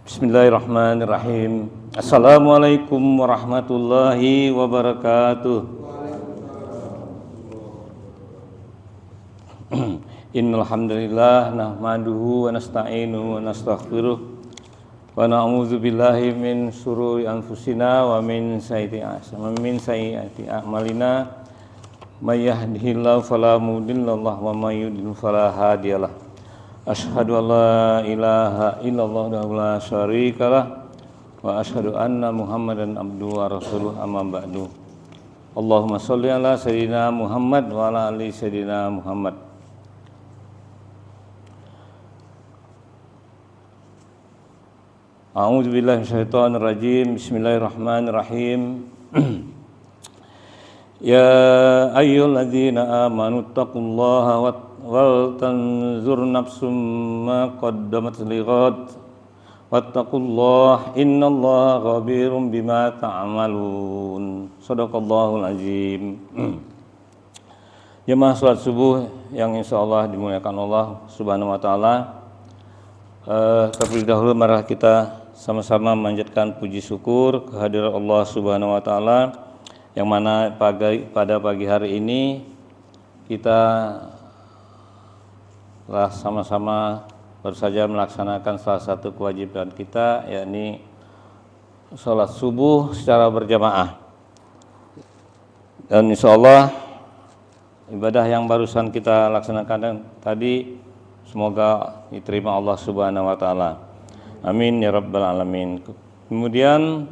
Bismillahirrahmanirrahim. Assalamualaikum warahmatullahi wabarakatuh. Innal hamdalillah nahmaduhu wa nasta'inuhu wa nastaghfiruh wa na'udzu billahi min syururi anfusina wa min sayyiati a'malina. May yahdihillahu fala mudhillalah wa may yudhlil fala hadiyalah. Asyhadu an la ilaha illallah wahdahu la syarikalah wa asyhadu anna Muhammadan abduhu wa rasuluh, amma ba'du. Allahumma shalli ala sayyidina Muhammad wa ala ali sayyidina Muhammad. A'udzu billahi minasyaitonir rajim. Bismillahirrahmanirrahim. Ya ayyuhalladzina amanu taqullaha wal tanzur nafsum ma qaddamat lighad wattaqullaha innallaha khabirum bima ta'malun. Shadaqallahul azim. Jemaah salat subuh yang insyaallah dimuliakan Allah Subhanahu wa taala. Terlebih dahulu mari kita sama-sama memanjatkan puji syukur kehadirat Allah Subhanahu wa taala yang mana pada pagi hari ini kita telah sama-sama baru saja melaksanakan salah satu kewajiban kita, yakni sholat subuh secara berjamaah. Dan insya Allah ibadah yang barusan kita laksanakan tadi semoga diterima Allah Subhanahu wa taala. Amin ya rabbal alamin. Kemudian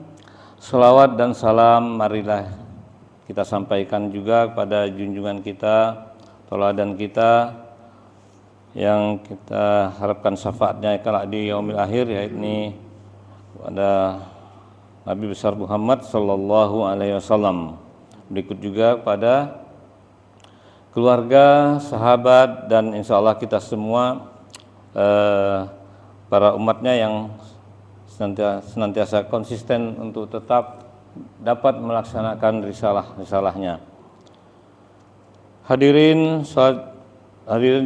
sholawat dan salam marilah kita sampaikan juga kepada junjungan kita, tauladan kita yang kita harapkan syafaatnya kelak di yaumil akhir, yaitu pada Nabi besar Muhammad sallallahu alaihi wasallam. Berikut juga pada keluarga, sahabat, dan insya Allah kita semua para umatnya yang senantiasa konsisten untuk tetap dapat melaksanakan risalah-risalahnya. Hadirin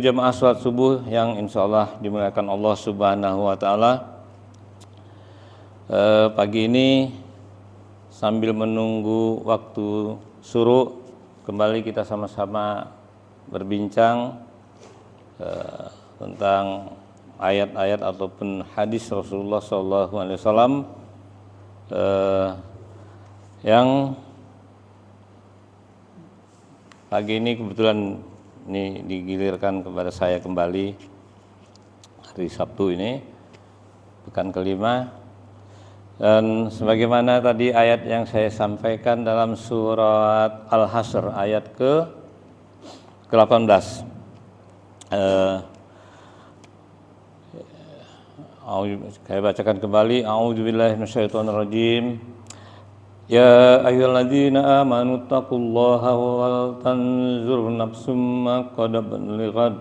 jamaah salat subuh yang insya Allah dimuliakan Allah Subhanahu wa taala. Pagi ini sambil menunggu waktu syuruk, kembali kita sama-sama berbincang tentang ayat-ayat ataupun hadis Rasulullah SAW yang pagi ini kebetulan ini digilirkan kepada saya kembali hari Sabtu ini, pekan kelima. Dan sebagaimana tadi ayat yang saya sampaikan dalam surat Al-Hasr ayat ke-18. Saya bacakan kembali. A'udzubillahi minasyaitonirrajim. Ya ayyuhalladzina amanu taqullaha wal tanzur nafsum ma qaddamat lighad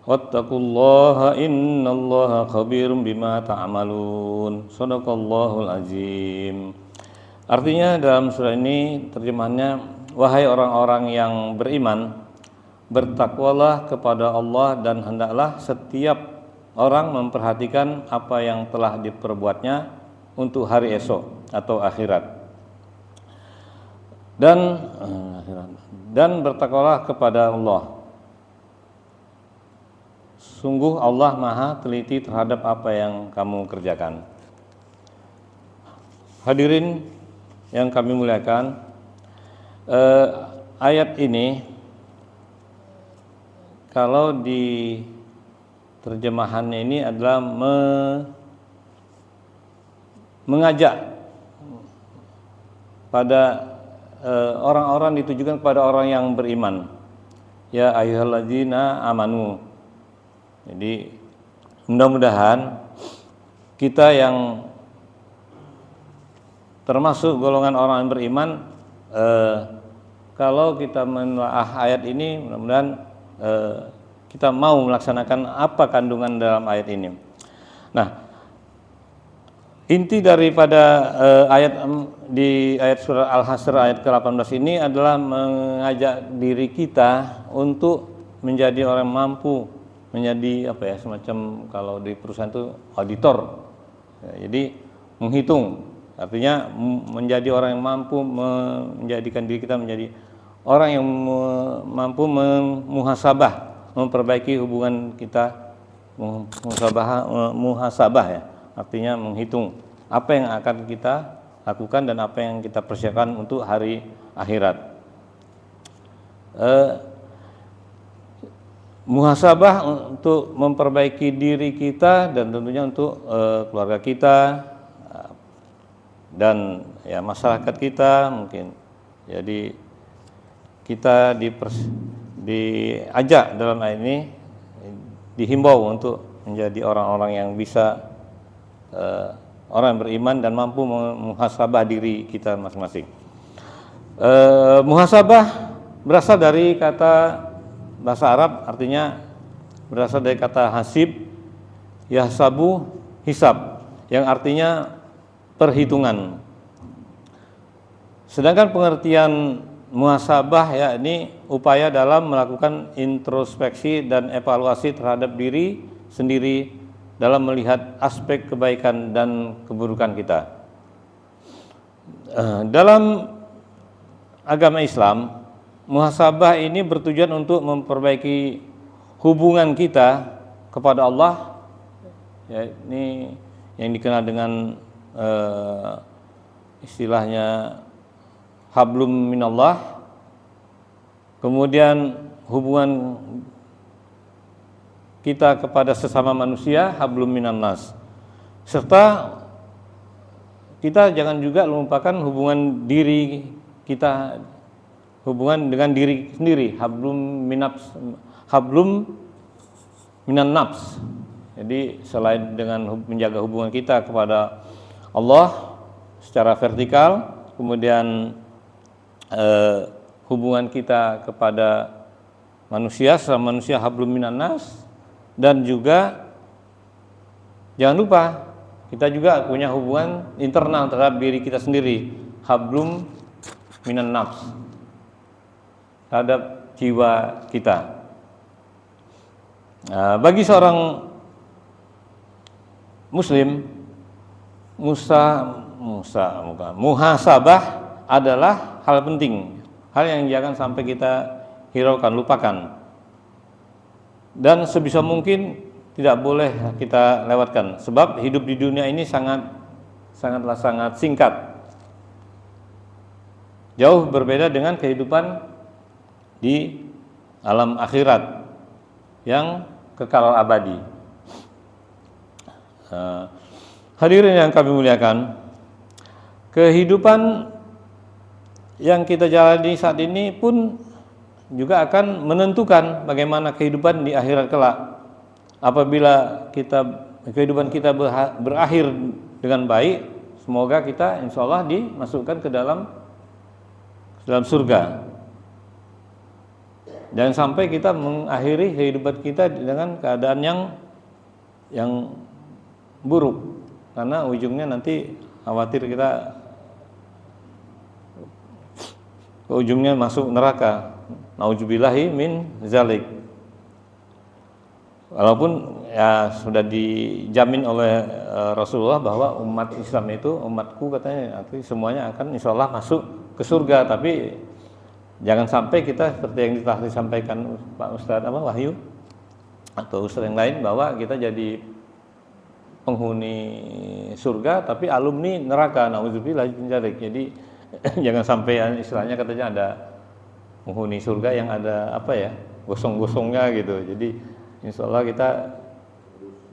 wattaqullaha innallaha khabirum bima ta'malun. Shadaqallahul azim. Artinya dalam surah ini terjemahannya, wahai orang-orang yang beriman, bertakwalah kepada Allah dan hendaklah setiap orang memperhatikan apa yang telah diperbuatnya untuk hari esok atau akhirat, dan bertakwalah kepada Allah. Sungguh Allah Maha teliti terhadap apa yang kamu kerjakan. Hadirin yang kami muliakan, ayat ini kalau di terjemahannya ini adalah mengajak pada orang-orang, ditujukan kepada orang yang beriman. Ya ayyuhalladzina amanu. Jadi mudah-mudahan kita yang termasuk golongan orang yang beriman, kalau kita menelaah ayat ini, mudah-mudahan kita mau melaksanakan apa kandungan dalam ayat ini. Nah, inti daripada di ayat surah Al-Hasr ayat ke-18 ini adalah mengajak diri kita untuk menjadi orang mampu menjadi apa ya, semacam kalau di perusahaan itu auditor. Ya, jadi menghitung, artinya menjadi orang yang mampu menjadikan diri kita menjadi orang yang mampu memuhasabah, memperbaiki hubungan kita, muhasabah ya, artinya menghitung apa yang akan kita lakukan dan apa yang kita persiapkan untuk hari akhirat. Muhasabah untuk memperbaiki diri kita dan tentunya untuk keluarga kita dan ya masyarakat kita mungkin. Jadi kita diajak dalam hal ini, dihimbau untuk menjadi orang-orang yang bisa orang yang beriman dan mampu muhasabah diri kita masing-masing. Muhasabah berasal dari kata bahasa Arab, artinya berasal dari kata hasib, yahsabu, hisab, yang artinya perhitungan. Sedangkan pengertian muhasabah ya ini upaya dalam melakukan introspeksi dan evaluasi terhadap diri sendiri dalam melihat aspek kebaikan dan keburukan kita. Dalam agama Islam, muhasabah ini bertujuan untuk memperbaiki hubungan kita kepada Allah, ya, ini yang dikenal dengan istilahnya hablum minallah, kemudian hubungan kita kepada sesama manusia, hablum minannas, serta kita jangan juga lupakan hubungan diri kita, hubungan dengan diri sendiri, hablum minan nafs. Jadi selain dengan menjaga hubungan kita kepada Allah secara vertikal, kemudian hubungan kita kepada manusia, sesama manusia, hablum minan nas, dan juga jangan lupa kita juga punya hubungan internal terhadap diri kita sendiri, hablum minan nafs, terhadap jiwa kita. Bagi seorang muslim, muhasabah adalah hal penting, hal yang jangan sampai kita hiraukan, lupakan, dan sebisa mungkin tidak boleh kita lewatkan, sebab hidup di dunia ini sangatlah singkat, jauh berbeda dengan kehidupan di alam akhirat yang kekal abadi. Hadirin yang kami muliakan, kehidupan yang kita jalani saat ini pun juga akan menentukan bagaimana kehidupan di akhirat kelak. Apabila kehidupan kita berakhir dengan baik, semoga kita insya Allah dimasukkan ke dalam surga. Jangan sampai kita mengakhiri kehidupan kita dengan keadaan yang buruk, karena ujungnya nanti khawatir kita ke ujungnya masuk neraka. Nauzubillahi min zalik. Walaupun ya sudah dijamin oleh Rasulullah bahwa umat Islam itu, umatku katanya nanti semuanya akan insya Allah masuk ke surga, tapi jangan sampai kita seperti yang telah disampaikan Pak Ustadz Wahyu atau Ustadz yang lain, bahwa kita jadi penghuni surga tapi alumni neraka. Nauzubillahi min zalik. Jadi jangan sampai istilahnya katanya ada penghuni surga yang ada apa ya, gosong-gosongnya gitu. Jadi insya Allah kita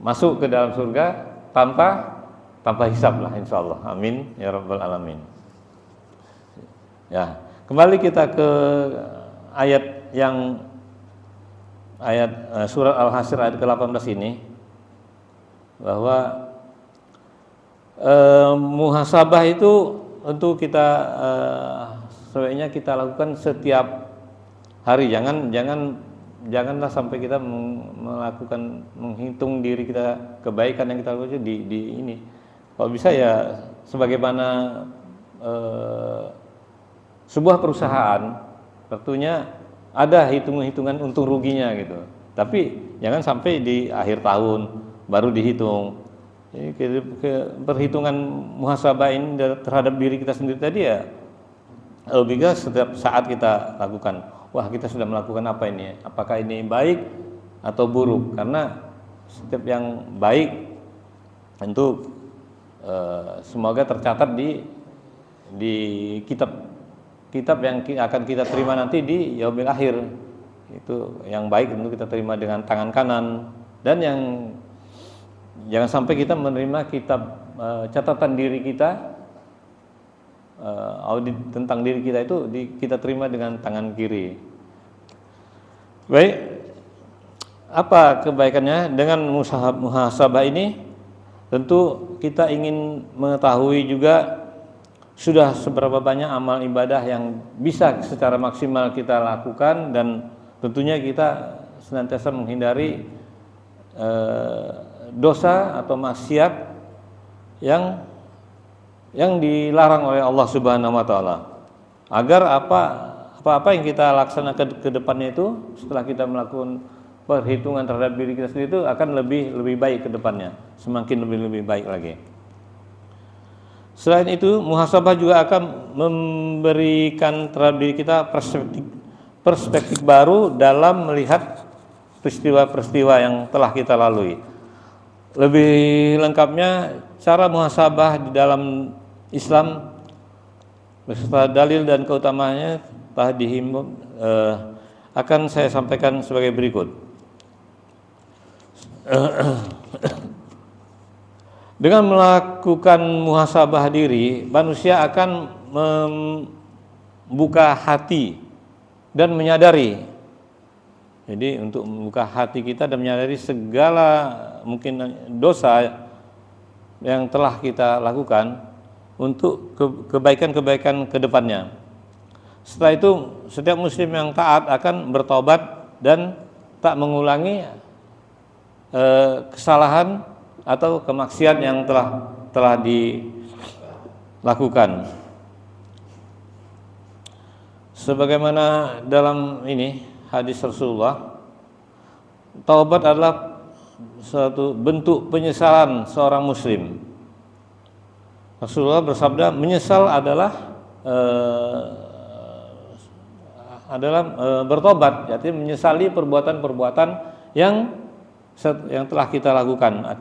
masuk ke dalam surga tanpa hisab lah, insya Allah. Amin ya rabbal alamin. Ya, kembali kita ke ayat surat Al-Hasyr ayat ke-18 ini, bahwa muhasabah itu untuk kita sebaiknya kita lakukan setiap hari. Janganlah sampai kita menghitung diri kita, kebaikan yang kita lakukan di ini. Kalau bisa ya sebagaimana sebuah perusahaan, tentunya ada hitungan untung ruginya gitu. Tapi jangan sampai di akhir tahun baru dihitung. Jadi perhitungan muhasabah ini terhadap diri kita sendiri tadi ya logika setiap saat kita lakukan. Wah, kita sudah melakukan apa ini? Apakah ini baik atau buruk? Karena setiap yang baik tentu semoga tercatat di kitab yang akan kita terima nanti di yaumil akhir. Itu yang baik tentu kita terima dengan tangan kanan, dan yang jangan sampai kita menerima kitab catatan diri kita, audit tentang diri kita itu kita terima dengan tangan kiri. Baik, apa kebaikannya dengan muhasabah ini? Tentu kita ingin mengetahui juga sudah seberapa banyak amal ibadah yang bisa secara maksimal kita lakukan, dan tentunya kita senantiasa menghindari dosa atau maksiat yang dilarang oleh Allah Subhanahu wa taala. Agar apa yang kita laksanakan ke depannya itu setelah kita melakukan perhitungan terhadap diri kita sendiri itu akan lebih baik ke depannya, semakin lebih baik lagi. Selain itu, muhasabah juga akan memberikan terhadap diri kita perspektif baru dalam melihat peristiwa-peristiwa yang telah kita lalui. Lebih lengkapnya cara muhasabah di dalam Islam beserta dalil dan keutamaannya telah dihimbau, akan saya sampaikan sebagai berikut. Dengan melakukan muhasabah diri, manusia akan membuka hati dan menyadari. Jadi untuk membuka hati kita dan menyadari segala mungkin dosa yang telah kita lakukan untuk kebaikan-kebaikan ke depannya. Setelah itu, setiap muslim yang taat akan bertobat dan tak mengulangi kesalahan atau kemaksiatan yang telah dilakukan. Sebagaimana dalam ini hadis Rasulullah, taubat adalah suatu bentuk penyesalan seorang muslim. Rasulullah bersabda, menyesal adalah bertobat, jadi menyesali perbuatan-perbuatan yang telah kita lakukan,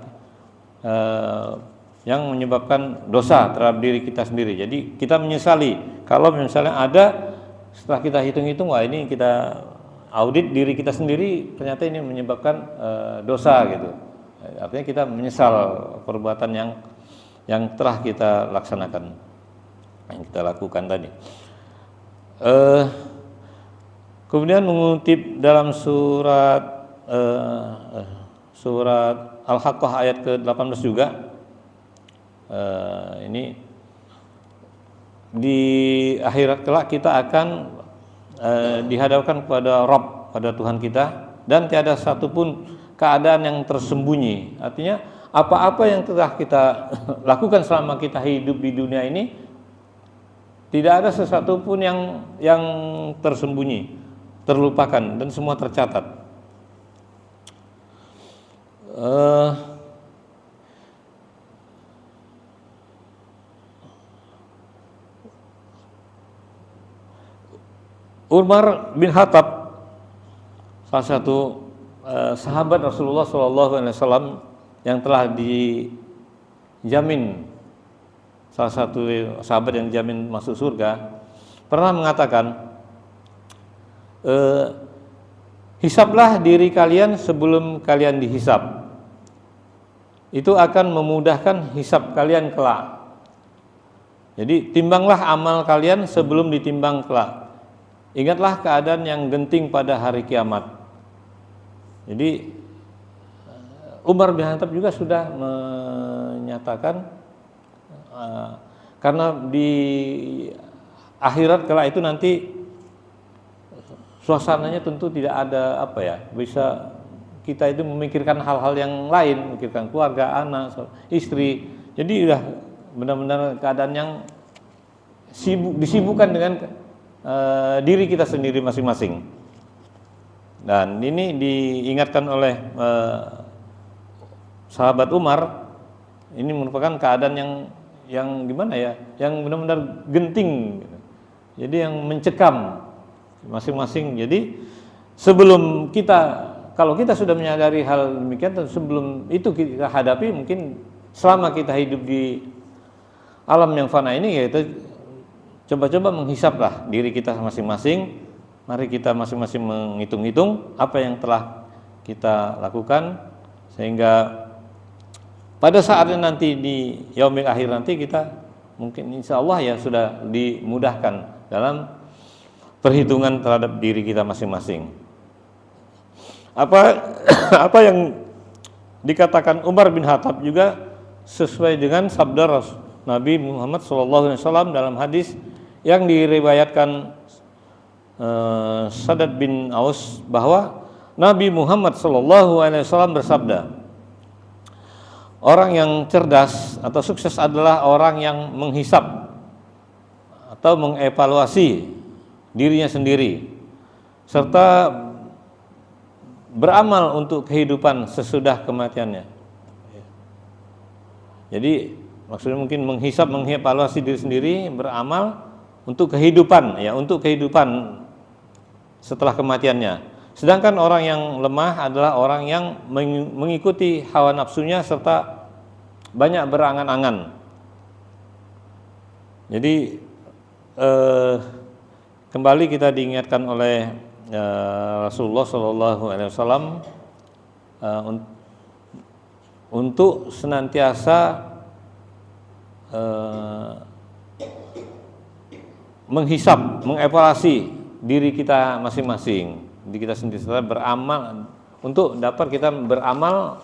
yang menyebabkan dosa terhadap diri kita sendiri. Jadi kita menyesali kalau misalnya ada, setelah kita hitung-hitung, wah ini kita audit diri kita sendiri, ternyata ini menyebabkan dosa gitu. Artinya kita menyesal perbuatan yang telah kita laksanakan, yang kita lakukan tadi. Kemudian mengutip dalam surat Al-Haqqah ayat ke-18 juga, ini di akhirat kelak kita akan dihadapkan kepada Rabb, pada Tuhan kita, dan tiada satupun keadaan yang tersembunyi. Artinya apa-apa yang telah kita lakukan selama kita hidup di dunia ini, tidak ada sesuatu pun yang tersembunyi, terlupakan, dan semua tercatat. Umar bin Khattab, salah satu sahabat Rasulullah SAW yang telah dijamin, salah satu sahabat yang dijamin masuk surga, pernah mengatakan, hisablah diri kalian sebelum kalian dihisab. Itu akan memudahkan hisab kalian kelak. Jadi timbanglah amal kalian sebelum ditimbang kelak. Ingatlah keadaan yang genting pada hari kiamat. Jadi Umar bin Khattab juga sudah menyatakan, karena di akhirat kelak itu nanti suasananya tentu tidak ada bisa kita itu memikirkan hal-hal yang lain, memikirkan keluarga, anak, istri. Jadi udah benar-benar keadaan yang disibukkan dengan diri kita sendiri masing-masing. Dan ini diingatkan oleh sahabat Umar. Ini merupakan keadaan yang gimana ya, yang benar-benar genting gitu. Jadi yang mencekam masing-masing. Jadi sebelum kalau kita sudah menyadari hal demikian, sebelum itu kita hadapi, mungkin selama kita hidup di alam yang fana ini, yaitu coba-coba menghisaplah diri kita masing-masing. Mari kita masing-masing menghitung-hitung apa yang telah kita lakukan, sehingga pada saatnya nanti di yaumil akhir nanti kita mungkin insya Allah ya sudah dimudahkan dalam perhitungan terhadap diri kita masing-masing. Apa yang dikatakan Umar bin Khattab juga sesuai dengan sabda Nabi Muhammad SAW dalam hadis yang diriwayatkan Sadad bin Aus, bahwa Nabi Muhammad SAW bersabda, orang yang cerdas atau sukses adalah orang yang menghisap atau mengevaluasi dirinya sendiri serta beramal untuk kehidupan sesudah kematiannya. Jadi maksudnya mungkin menghisap, mengevaluasi diri sendiri, beramal untuk kehidupan, ya, untuk kehidupan setelah kematiannya. Sedangkan orang yang lemah adalah orang yang mengikuti hawa nafsunya serta banyak berangan-angan. Jadi kembali kita diingatkan oleh Rasulullah SAW untuk senantiasa menghisap, mengevaluasi diri kita masing-masing, diri kita sendiri, serta beramal untuk dapat kita beramal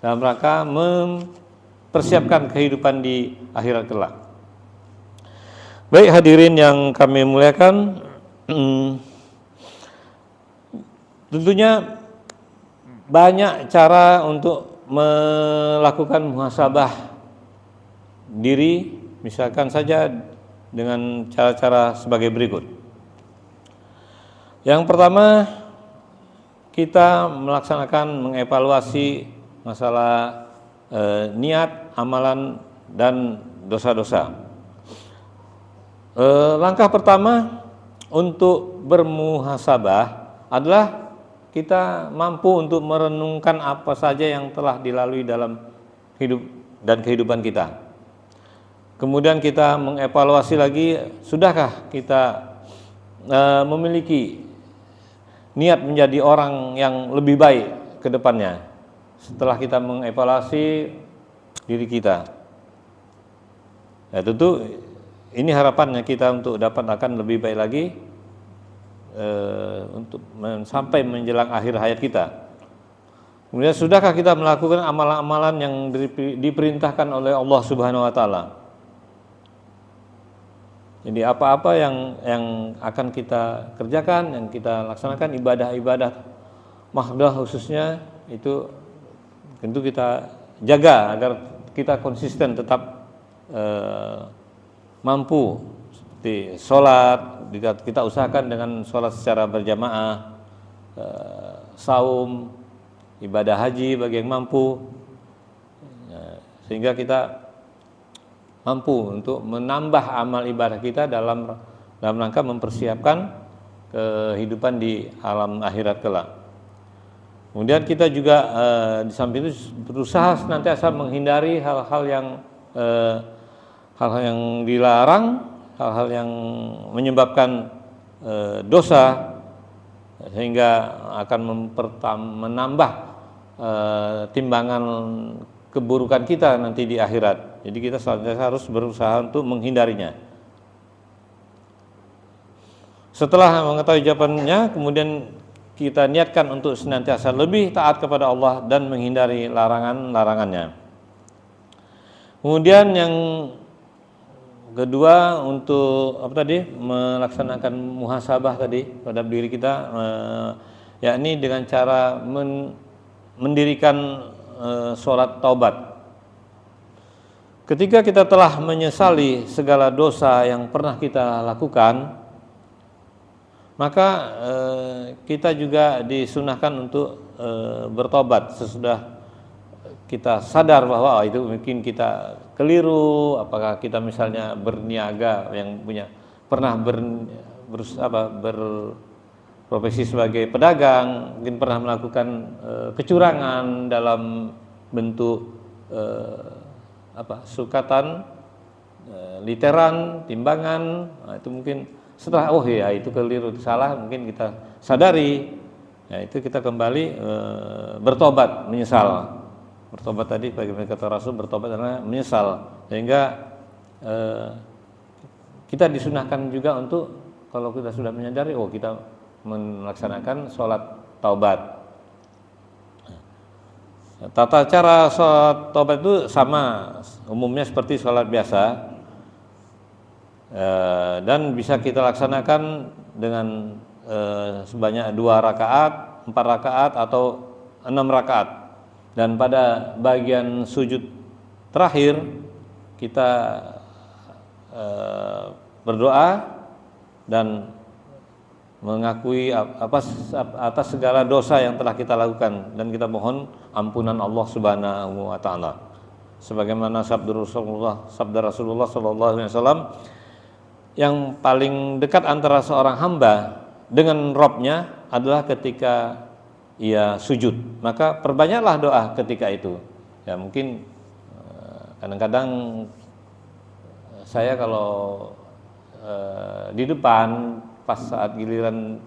dalam rangka mempersiapkan kehidupan di akhirat kelak. Baik hadirin yang kami muliakan, tentunya banyak cara untuk melakukan muhasabah diri, misalkan saja dengan cara-cara sebagai berikut. Yang pertama, kita melaksanakan mengevaluasi masalah niat, amalan, dan dosa-dosa. Langkah pertama untuk bermuhasabah adalah kita mampu untuk merenungkan apa saja yang telah dilalui dalam hidup dan kehidupan kita. Kemudian kita mengevaluasi lagi, sudahkah kita memiliki niat menjadi orang yang lebih baik ke depannya setelah kita mengevaluasi diri kita. Ya, tentu ini harapannya kita untuk dapat akan lebih baik lagi untuk sampai menjelang akhir hayat kita. Kemudian sudahkah kita melakukan amalan-amalan yang diperintahkan oleh Allah Subhanahu wa taala? Jadi apa-apa yang akan kita kerjakan, yang kita laksanakan, ibadah-ibadah mahdoh khususnya, itu tentu kita jaga agar kita konsisten tetap mampu. Seperti sholat, kita usahakan dengan sholat secara berjamaah, saum, ibadah haji bagi yang mampu, sehingga kita mampu untuk menambah amal ibadah kita dalam rangka mempersiapkan kehidupan di alam akhirat kelak. Kemudian kita juga di samping itu berusaha senantiasa menghindari hal-hal yang dilarang, hal-hal yang menyebabkan dosa, sehingga akan menambah timbangan keburukan kita nanti di akhirat. Jadi kita harus berusaha untuk menghindarinya. Setelah mengetahui jawabannya, kemudian kita niatkan untuk senantiasa lebih taat kepada Allah dan menghindari larangan-larangannya. Kemudian yang kedua, untuk melaksanakan muhasabah tadi pada diri kita, yakni dengan cara mendirikan sholat taubat. Ketika kita telah menyesali segala dosa yang pernah kita lakukan, maka kita juga disunahkan untuk bertobat sesudah kita sadar bahwa itu mungkin kita keliru, apakah kita misalnya berniaga yang pernah berprofesi sebagai pedagang, mungkin pernah melakukan kecurangan dalam bentuk sukatan, literan, timbangan. Nah, itu mungkin setelah itu keliru, itu salah, mungkin kita sadari, ya itu kita kembali bertobat, menyesal. Bertobat tadi bagaimana kata Rasul, bertobat karena menyesal, sehingga kita disunahkan juga untuk kalau kita sudah menyadari, kita melaksanakan sholat taubat. Tata cara sholat taubat itu sama umumnya seperti sholat biasa, dan bisa kita laksanakan dengan sebanyak 2 rakaat, 4 rakaat atau 6 rakaat. Dan pada bagian sujud terakhir kita berdoa dan mengakui atas segala dosa yang telah kita lakukan, dan kita mohon ampunan Allah Subhanahu wa taala. Sebagaimana sabda Rasulullah sallallahu alaihi wasallam, yang paling dekat antara seorang hamba dengan Rabb-nya adalah ketika ia sujud, maka perbanyaklah doa ketika itu. Ya mungkin kadang-kadang saya kalau di depan pas saat giliran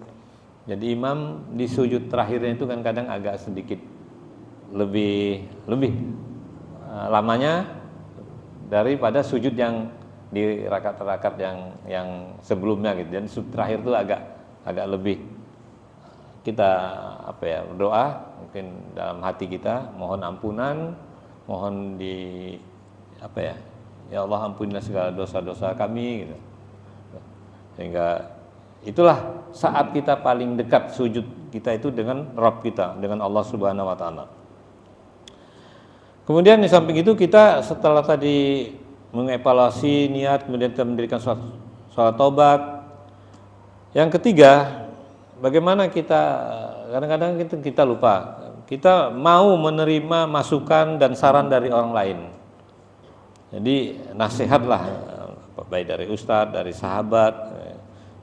jadi imam di sujud terakhirnya itu kan kadang agak sedikit lebih lamanya daripada sujud yang di rakaat-rakaat yang sebelumnya gitu. Dan sujud terakhir itu agak lebih kita berdoa mungkin dalam hati kita, mohon ampunan, mohon ya Allah ampunilah segala dosa-dosa kami gitu. Sehingga itulah saat kita paling dekat sujud kita itu dengan Rabb kita, dengan Allah Subhanahu wa taala. Kemudian di samping itu kita setelah tadi mengevaluasi niat, kemudian kita mendirikan sholat taubat. Yang ketiga, bagaimana kadang-kadang kita lupa, kita mau menerima masukan dan saran dari orang lain. Jadi nasihatlah, baik dari ustadz, dari sahabat.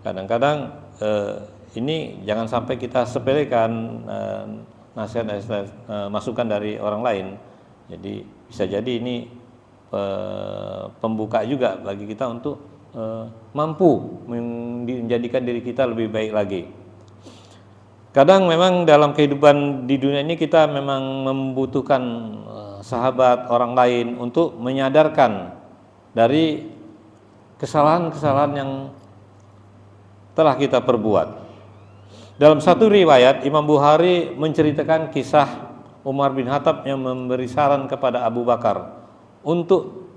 Kadang-kadang ini jangan sampai kita sepelekan nasihat, masukan dari orang lain. Jadi bisa jadi ini pembuka juga bagi kita untuk mampu menjadikan diri kita lebih baik lagi. Kadang memang dalam kehidupan di dunia ini kita memang membutuhkan sahabat, orang lain untuk menyadarkan dari kesalahan-kesalahan yang telah kita perbuat. Dalam satu riwayat Imam Bukhari menceritakan kisah Umar bin Khattab yang memberi saran kepada Abu Bakar untuk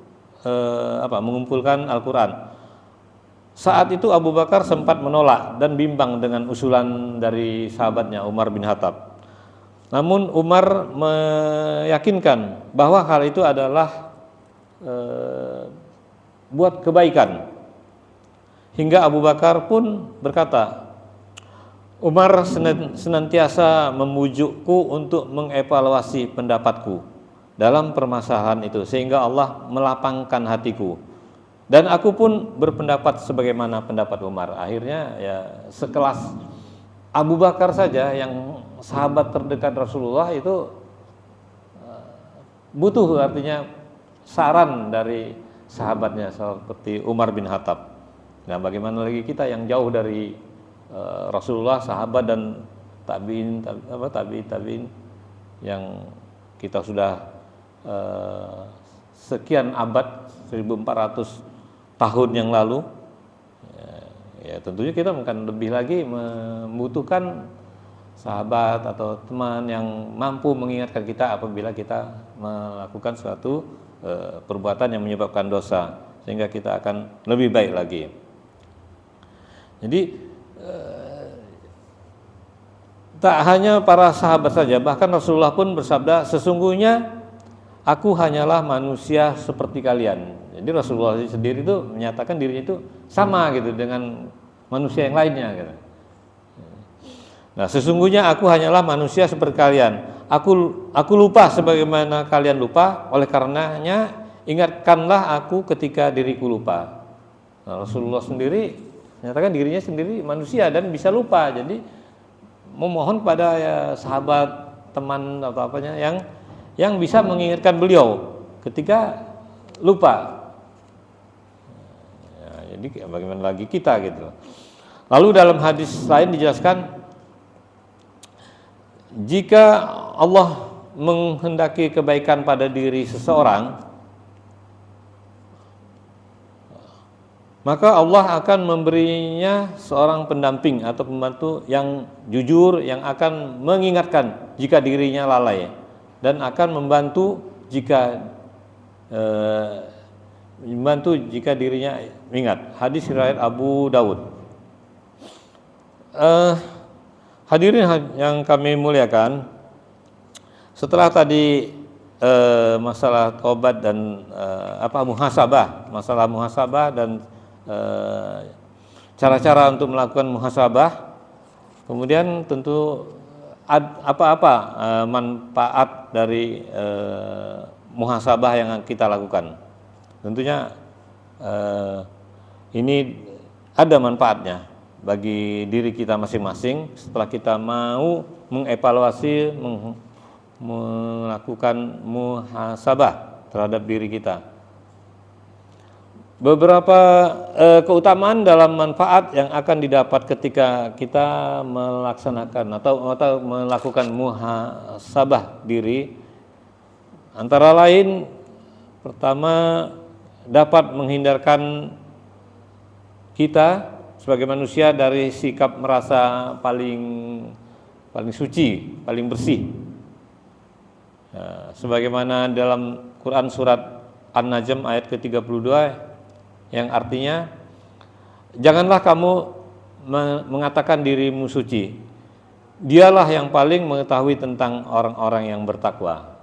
mengumpulkan Al-Quran. Saat itu Abu Bakar sempat menolak dan bimbang dengan usulan dari sahabatnya Umar bin Khattab. Namun Umar meyakinkan bahwa hal itu adalah buat kebaikan. Hingga Abu Bakar pun berkata, Umar senantiasa memujukku untuk mengevaluasi pendapatku dalam permasalahan itu, sehingga Allah melapangkan hatiku. Dan aku pun berpendapat sebagaimana pendapat Umar. Akhirnya ya sekelas Abu Bakar saja yang sahabat terdekat Rasulullah itu butuh artinya saran dari sahabatnya seperti Umar bin Khattab. Nah, bagaimana lagi kita yang jauh dari Rasulullah, sahabat dan tabiin yang kita sudah sekian abad, 1400 tahun yang lalu, ya tentunya kita akan lebih lagi membutuhkan sahabat atau teman yang mampu mengingatkan kita apabila kita melakukan suatu perbuatan yang menyebabkan dosa, sehingga kita akan lebih baik lagi. Jadi tak hanya para sahabat saja, bahkan Rasulullah pun bersabda, sesungguhnya aku hanyalah manusia seperti kalian. Jadi Rasulullah sendiri itu menyatakan dirinya itu sama gitu dengan manusia yang lainnya gitu. Nah, sesungguhnya aku hanyalah manusia seperti kalian. Aku lupa sebagaimana kalian lupa, oleh karenanya ingatkanlah aku ketika diriku lupa. Nah, Rasulullah sendiri menyatakan dirinya sendiri manusia dan bisa lupa. Jadi memohon pada sahabat, teman atau apanya yang bisa mengingatkan beliau ketika lupa. Ya, jadi bagaimana lagi kita gitu. Lalu dalam hadis lain dijelaskan, jika Allah menghendaki kebaikan pada diri seseorang, maka Allah akan memberinya seorang pendamping atau pembantu yang jujur, yang akan mengingatkan jika dirinya lalai dan akan membantu jika dirinya ingat. Hadis riwayat Abu Dawud. Hadirin yang kami muliakan, setelah tadi masalah taubat dan masalah muhasabah dan cara-cara untuk melakukan muhasabah, kemudian tentu manfaat dari muhasabah yang kita lakukan. Tentunya ini ada manfaatnya bagi diri kita masing-masing setelah kita mau mengevaluasi, melakukan muhasabah terhadap diri kita. Beberapa keutamaan dalam manfaat yang akan didapat ketika kita melaksanakan atau melakukan muhasabah diri, antara lain pertama, dapat menghindarkan kita sebagai manusia dari sikap merasa paling suci, paling bersih. Sebagaimana dalam Quran surat An-Najm ayat ke-32 yang artinya, janganlah kamu mengatakan dirimu suci, dialah yang paling mengetahui tentang orang-orang yang bertakwa.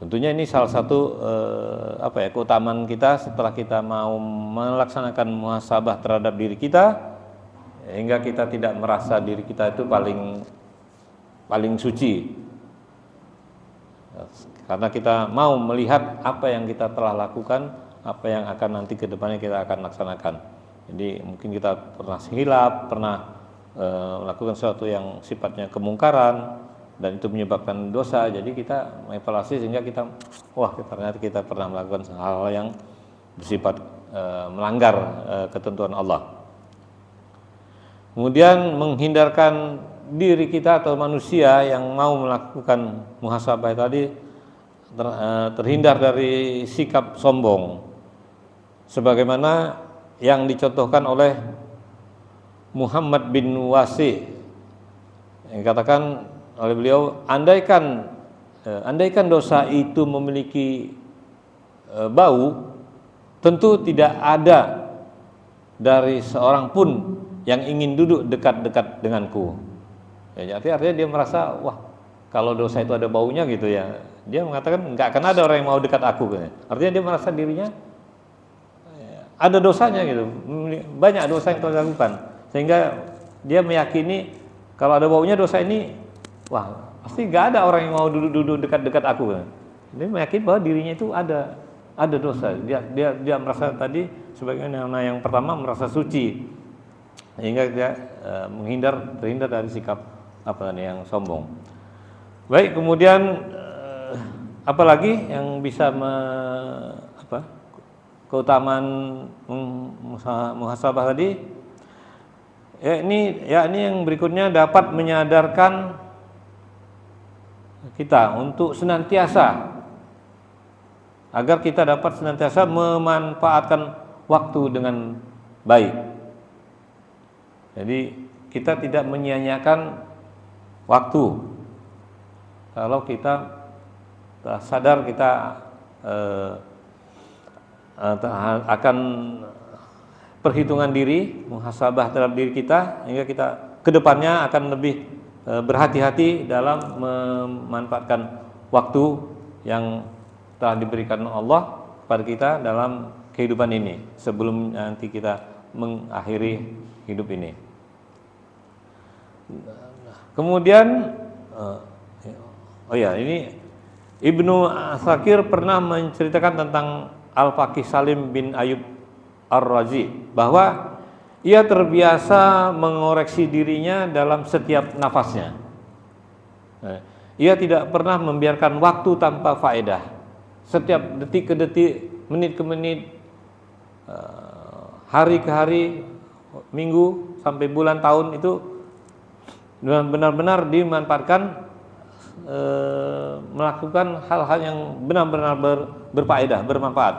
Tentunya ini salah satu keutamaan kita setelah kita mau melaksanakan muhasabah terhadap diri kita, hingga kita tidak merasa diri kita itu paling suci, karena kita mau melihat apa yang kita telah lakukan, apa yang akan nanti ke depannya kita akan laksanakan. Jadi mungkin kita pernah hilaf, pernah melakukan sesuatu yang sifatnya kemungkaran dan itu menyebabkan dosa. Jadi kita mengevaluasi sehingga ternyata kita pernah melakukan hal-hal yang bersifat melanggar ketentuan Allah. Kemudian menghindarkan diri kita atau manusia yang mau melakukan muhasabah tadi terhindar dari sikap sombong, sebagaimana yang dicontohkan oleh Muhammad bin Wasi, yang katakan oleh beliau, andaikan dosa itu memiliki bau, tentu tidak ada dari seorang pun yang ingin duduk dekat-dekat denganku. Ya, artinya dia merasa, kalau dosa itu ada baunya gitu ya, dia mengatakan nggak akan ada orang yang mau dekat aku. Artinya dia merasa dirinya ada dosanya gitu, banyak dosa yang telah dilakukan, sehingga dia meyakini kalau ada baunya dosa ini, pasti nggak ada orang yang mau duduk dekat-dekat aku. Dia meyakini bahwa dirinya itu ada dosa. Dia merasa tadi sebagaimana yang pertama merasa suci, sehingga dia terhindar dari sikap yang sombong. Baik, kemudian apalagi yang bisa keutamaan muhasabah tadi, ini yang berikutnya dapat menyadarkan kita untuk senantiasa, agar kita dapat senantiasa memanfaatkan waktu dengan baik. Jadi kita tidak menyia-nyiakan waktu. Kalau kita sadar kita akan perhitungan diri, muhasabah terhadap diri kita, hingga kita kedepannya akan lebih berhati-hati dalam memanfaatkan waktu yang telah diberikan Allah kepada kita dalam kehidupan ini sebelum nanti kita mengakhiri hidup ini. Kemudian oh ya, ini Ibnu Asakir pernah menceritakan tentang Al-Faqih Salim bin Ayub Ar-Razi bahwa ia terbiasa mengoreksi dirinya dalam setiap nafasnya. Ia tidak pernah membiarkan waktu tanpa faedah. Setiap detik ke detik, menit ke menit, hari ke hari, minggu sampai bulan tahun itu benar-benar dimanfaatkan melakukan hal-hal yang benar-benar berfaedah, bermanfaat.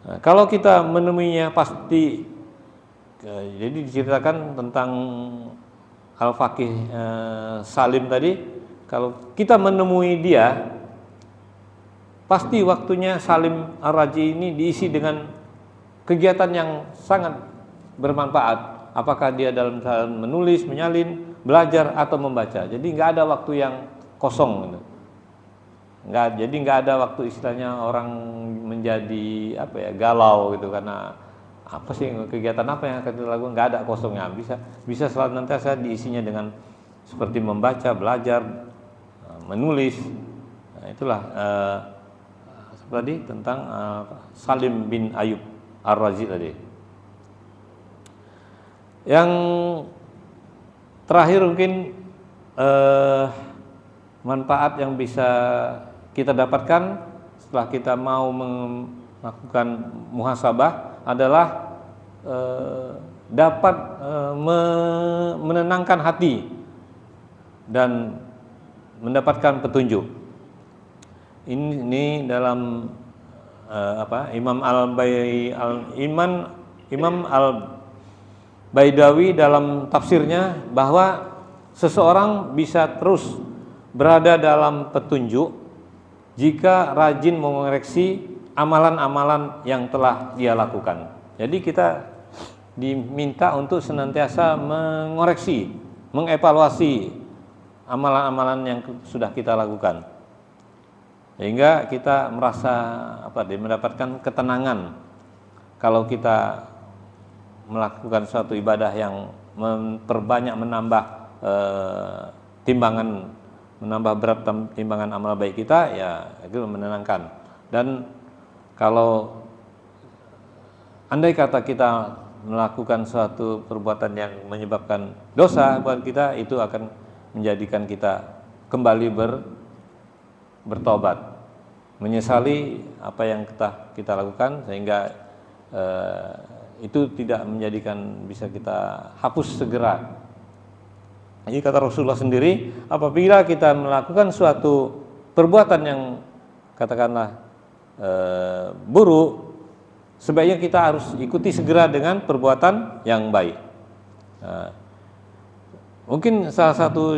Nah, kalau kita menemuinya pasti, jadi diceritakan tentang Al-Faqih Salim tadi. Kalau kita menemui dia, pasti waktunya Salim Ar-Razi ini diisi dengan kegiatan yang sangat bermanfaat. Apakah dia dalam menulis, menyalin, belajar atau membaca. Jadi nggak ada waktu yang kosong gitu. Jadi nggak ada waktu istilahnya orang menjadi galau gitu karena apa sih kegiatan apa yang akan dilakukan, nggak ada kosongnya. Bisa selalu nanti saya diisinya dengan seperti membaca, belajar, menulis. Nah, itulah tadi tentang Salim bin Ayub Ar-Razi tadi. Yang terakhir mungkin manfaat yang bisa kita dapatkan setelah kita mau melakukan muhasabah adalah dapat menenangkan hati dan mendapatkan petunjuk. Ini dalam Imam Al-Baidawi dalam tafsirnya bahwa seseorang bisa terus berada dalam petunjuk jika rajin mengoreksi amalan-amalan yang telah dia lakukan. Jadi kita diminta untuk senantiasa mengoreksi, mengevaluasi amalan-amalan yang sudah kita lakukan, sehingga kita merasa mendapatkan ketenangan kalau kita melakukan suatu ibadah yang memperbanyak, menambah menambah berat timbangan amal baik kita, ya itu menenangkan. Dan kalau andai kata kita melakukan suatu perbuatan yang menyebabkan dosa buat kita, itu akan menjadikan kita kembali bertobat, menyesali apa yang kita lakukan, sehingga itu tidak menjadikan bisa kita hapus segera. Jadi kata Rasulullah sendiri, apabila kita melakukan suatu perbuatan yang katakanlah buruk, sebaiknya kita harus ikuti segera dengan perbuatan yang baik. Mungkin salah satu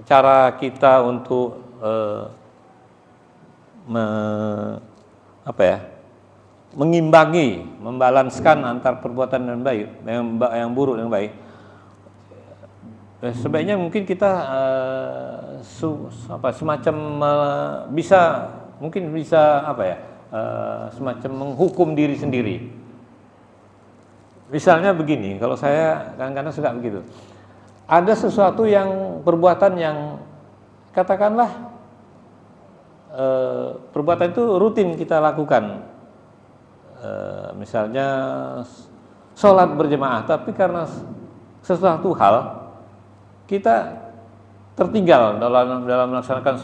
cara kita untuk mengimbangi, membalanskan antar perbuatan yang baik, yang buruk dan baik. Sebaiknya mungkin kita semacam bisa semacam menghukum diri sendiri. Misalnya begini, kalau saya kadang-kadang suka begitu. Ada sesuatu yang perbuatan yang katakanlah perbuatan itu rutin kita lakukan. Misalnya sholat berjamaah, tapi karena sesuatu hal kita tertinggal dalam melaksanakan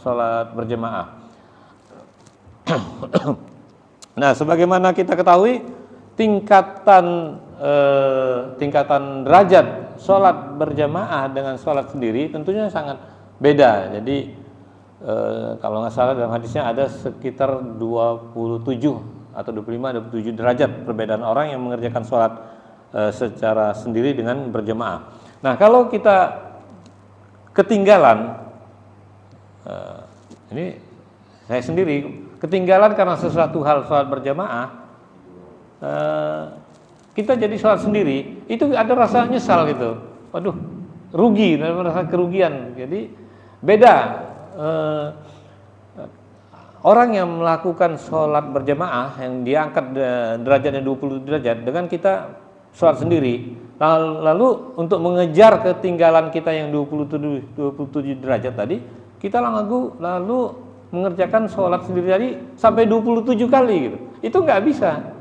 sholat berjamaah. Nah, sebagaimana kita ketahui, tingkatan derajat sholat berjamaah dengan sholat sendiri tentunya sangat beda. Jadi kalau nggak salah dalam hadisnya ada sekitar 27 atau 25-27 derajat perbedaan orang yang mengerjakan sholat secara sendiri dengan berjamaah. Nah, kalau kita ketinggalan, ini saya sendiri ketinggalan karena sesuatu hal sholat berjamaah, kita jadi sholat sendiri, itu ada rasa nyesal gitu. Waduh, rugi, merasa kerugian. Jadi beda. Orang yang melakukan sholat berjamaah yang diangkat derajatnya 20 derajat dengan kita sholat sendiri, Lalu untuk mengejar ketinggalan kita yang 27 derajat tadi, kita lalu mengerjakan sholat sendiri tadi sampai 27 kali gitu. Itu nggak bisa.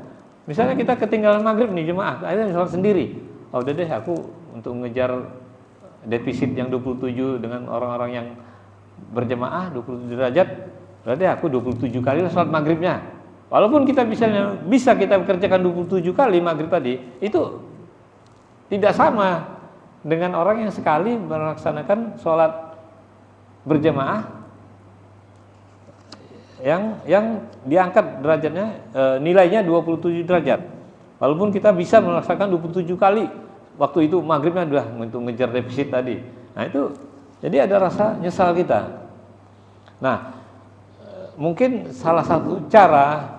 Misalnya kita ketinggalan maghrib nih jemaah, akhirnya sholat sendiri. Oh udah deh, aku untuk mengejar defisit yang 27 dengan orang-orang yang berjemaah 27 derajat, berarti aku 27 kali lah sholat maghribnya. Walaupun kita bisa kita kerjakan 27 kali maghrib tadi, itu tidak sama dengan orang yang sekali melaksanakan sholat berjemaah yang diangkat derajatnya, nilainya 27 derajat. Walaupun kita bisa melaksanakan 27 kali, waktu itu maghribnya udah untuk mengejar defisit tadi. Nah itu, jadi ada rasa nyesal kita. Nah, mungkin salah satu cara,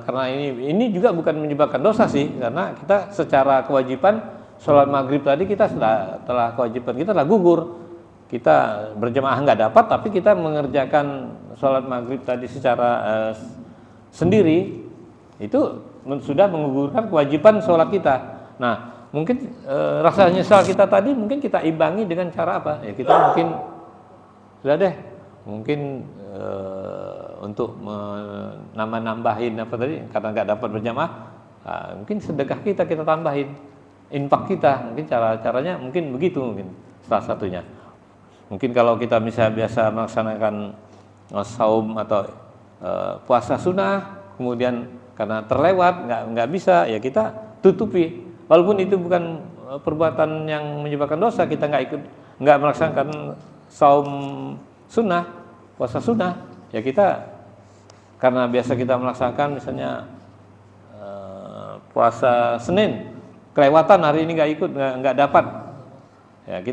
karena ini juga bukan menyebabkan dosa sih, karena kita secara kewajiban sholat maghrib tadi kita telah kewajiban kita telah gugur. Kita berjemaah nggak dapat, tapi kita mengerjakan sholat maghrib tadi secara sendiri, itu sudah menggugurkan kewajiban sholat kita. Nah, mungkin rasa nyesal kita tadi mungkin kita imbangi dengan cara apa? Ya kita mungkin sudah deh, mungkin untuk nambahin apa tadi, karena nggak dapat berjamaah, mungkin sedekah kita tambahin, infak kita, mungkin caranya mungkin begitu, mungkin salah satunya. Mungkin kalau kita biasa melaksanakan saum atau puasa sunnah, kemudian karena terlewat nggak bisa, ya kita tutupi. Walaupun itu bukan perbuatan yang menyebabkan dosa, kita nggak melaksanakan saum sunnah, puasa sunnah, ya kita karena biasa kita melaksanakan misalnya puasa Senin, kelewatan hari ini nggak dapat, ya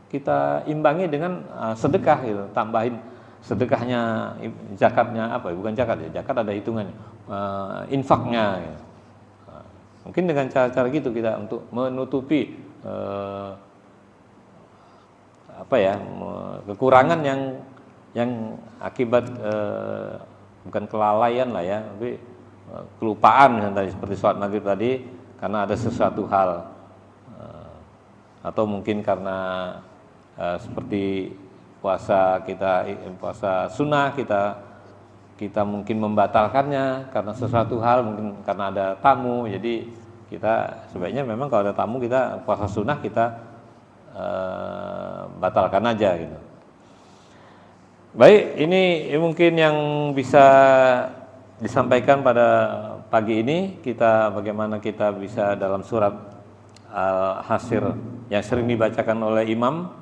kita imbangi dengan sedekah gitu, tambahin sedekahnya, zakatnya apa? Bukan zakat ya, zakat ada hitungannya, infaknya. Gitu. Mungkin dengan cara-cara gitu kita untuk menutupi kekurangan yang akibat bukan kelalaian lah ya, tapi kelupaan misalnya tadi, seperti sholat maghrib tadi karena ada sesuatu hal, atau mungkin karena seperti puasa sunnah kita mungkin membatalkannya karena sesuatu hal, mungkin karena ada tamu, jadi kita sebaiknya memang kalau ada tamu kita puasa sunnah kita batalkan aja gitu. Baik, ini mungkin yang bisa disampaikan pada pagi ini, bagaimana kita bisa dalam surat Al-Hasyr yang sering dibacakan oleh imam.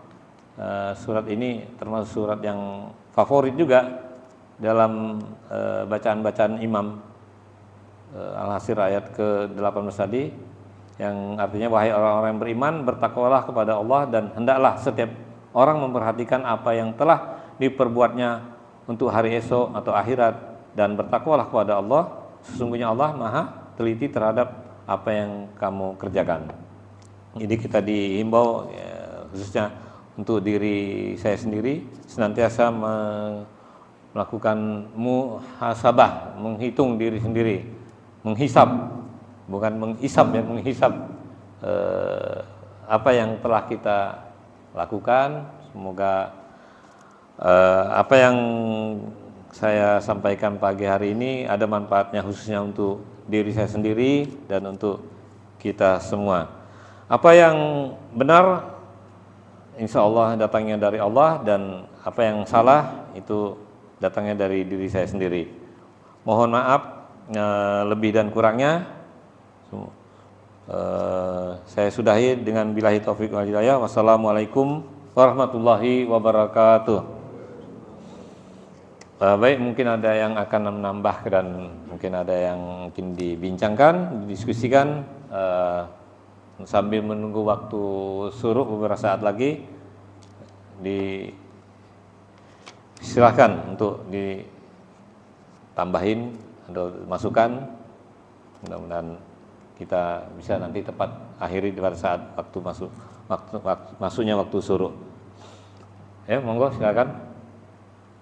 Surat ini termasuk surat yang favorit juga dalam bacaan-bacaan imam. Al-Hasyr ayat ke-18 tadi, yang artinya wahai orang-orang yang beriman, bertakwalah kepada Allah dan hendaklah setiap orang memperhatikan apa yang telah diperbuatnya untuk hari esok atau akhirat, dan bertakwalah kepada Allah, sesungguhnya Allah Maha teliti terhadap apa yang kamu kerjakan. Jadi kita dihimbau khususnya untuk diri saya sendiri senantiasa melakukan muhasabah, menghitung diri sendiri, menghisab, bukan menghisab ya, menghisab apa yang telah kita lakukan. Semoga apa yang saya sampaikan pagi hari ini ada manfaatnya, khususnya untuk diri saya sendiri dan untuk kita semua. Apa yang benar insya Allah datangnya dari Allah, dan apa yang salah itu datangnya dari diri saya sendiri. Mohon maaf lebih dan kurangnya. Saya sudahi dengan billahi taufik wal hidayah. Wassalamualaikum warahmatullahi wabarakatuh. Baik, mungkin ada yang akan menambah dan mungkin ada yang mungkin dibincangkan, didiskusikan sambil menunggu waktu syuruk beberapa saat lagi. Silakan untuk ditambahin atau masukan. Mudah-mudahan kita bisa nanti tepat akhiri pada saat masuknya waktu syuruk. Ya, monggo silakan.